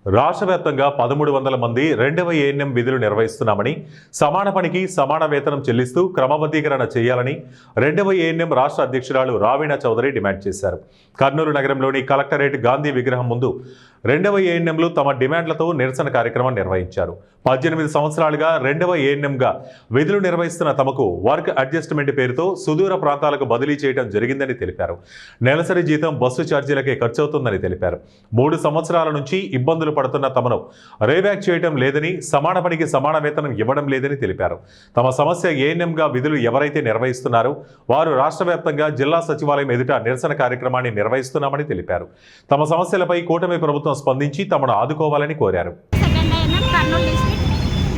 రాష్ట్ర వ్యాప్తంగా 1300 మంది రెండవ ఏఎన్ఎం విధులు నిర్వహిస్తున్నామని, సమాన పనికి సమాన వేతనం చెల్లిస్తూ క్రమబద్ధీకరణ చేయాలని రెండవ ఏఎన్ఎం రాష్ట్ర అధ్యక్షురాలు రావీణ చౌదరి డిమాండ్ చేశారు. కర్నూలు నగరంలోని కలెక్టరేట్ గాంధీ విగ్రహం ముందు రెండవ ఏఎన్ఎంలు తమ డిమాండ్లతో నిరసన కార్యక్రమం నిర్వహించారు. 18 సంవత్సరాలుగా రెండవ ఏఎన్ఎంగా విధులు నిర్వహిస్తున్న తమకు వర్క్ అడ్జస్ట్మెంట్ పేరుతో సుదూర ప్రాంతాలకు బదిలీ చేయడం జరిగిందని తెలిపారు. నెలసరి జీతం బస్సు ఛార్జీలకే ఖర్చవుతుందని తెలిపారు. 3 సంవత్సరాల నుంచి ఇబ్బందులు పడుతున్న తమను రేబ్యాక్ చేయడం లేదని, సమాన పనికి సమాన వేతనం ఇవ్వడం లేదని తెలిపారు. తమ సమస్య ఏఎన్ఎంగా విధులు ఎవరైతే నిర్వహిస్తున్నారో వారు రాష్ట్ర వ్యాప్తంగా జిల్లా సచివాలయం ఎదుట నిరసన కార్యక్రమాన్ని నిర్వహిస్తున్నామని తెలిపారు. తమ సమస్యలపై కూటమి ప్రభుత్వం స్పందించి తమను ఆదుకోవాలని కోరారు.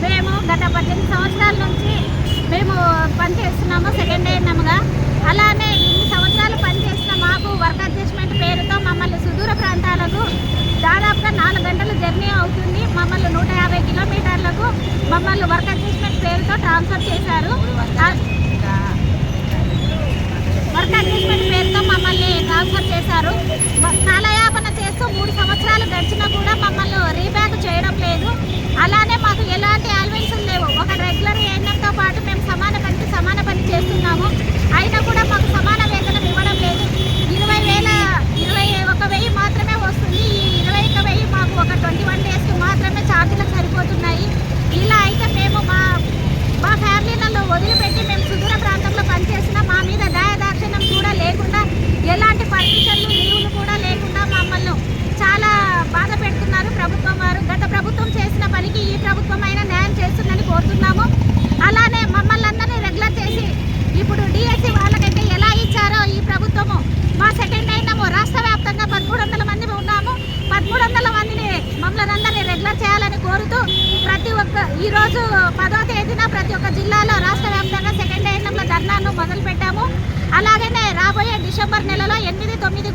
మేము గత 18 సంవత్సరాల నుంచి మేము పనిచేస్తున్నాము సెకండ్ ఏఎన్ఎంగా. అలానే ఇన్ని సంవత్సరాలు పనిచేసిన మాకు వర్క్ అడ్జస్ట్మెంట్ పేరుతో మమ్మల్ని సుదూర ప్రాంతాలకు దాదాపుగా 4 గంటల జర్నీ అవుతుంది. మమ్మల్ని 150 కిలోమీటర్లకు మమ్మల్ని వర్క్ అడ్జస్ట్మెంట్ పేరుతో ట్రాన్స్ఫర్ చేశారు. వర్క్ అడ్జస్ట్మెంట్ పేరుతో మమ్మల్ని ట్రాన్స్ఫర్ చేశారు. కాలయాపన చేస్తూ 3 సంవత్సరాలు గడిచినా కూడా మమ్మల్ని రీబ్యాక్ చేయడం లేదు. అలానే మాకు ఎలాంటి అలవెన్సులు లేవు. ఒక రెగ్యులర్ ఏఎన్ఎంతో పాటు మేము సమాన పని చేస్తున్నాము. అయినా కూడా మాకు సమాన వేతనం ఇవ్వడం లేదు. 21,000 మాత్రమే వస్తుంది. ఈ 21,000 మాకు ఒక 21 డేస్కి మాత్రమే ఛార్జీలకు సరిపోతున్నాయి. ఇలా అయితే మేము మా ఫ్యామిలీలలో వదిలిపెట్టి మేము సుదూర ప్రాంతంలో పనిచేసిన మా మీద దయాదాక్షిణ్యం కూడా లేకుండా, ఎలాంటి పర్మిషన్లు లీవ్లు కూడా లేకుండా మమ్మల్ని చాలా బాధ పెడుతున్నారు ప్రభుత్వం వారు. గత ప్రభుత్వం చేసిన పనికి ఈ ప్రభుత్వం అయినా న్యాయం చేస్తుందని కోరుతున్నాము. అలానే మమ్మల్ని అందరినీ రెగ్యులర్ చేసి ఇప్పుడు డిఎస్సి వాళ్ళకైతే ఎలా ఇచ్చారో ఈ ప్రభుత్వము మా సెకండ్ అయినాము. రాష్ట్ర వ్యాప్తంగా 1300 మంది ఉన్నాము. 1300 మందిని మమ్మల్ని అందరినీ రెగ్యులర్ చేయాలని కోరుతూ ఈరోజు 10వ తేదీన ప్రతి ఒక్క జిల్లాలో రాష్ట్ర వ్యాప్తంగా సెకండ్ ఏఎన్ఎంల ధర్నాను మొదలుపెట్టాము. అలాగనే రాబోయే డిసెంబర్ నెలలో 8, 9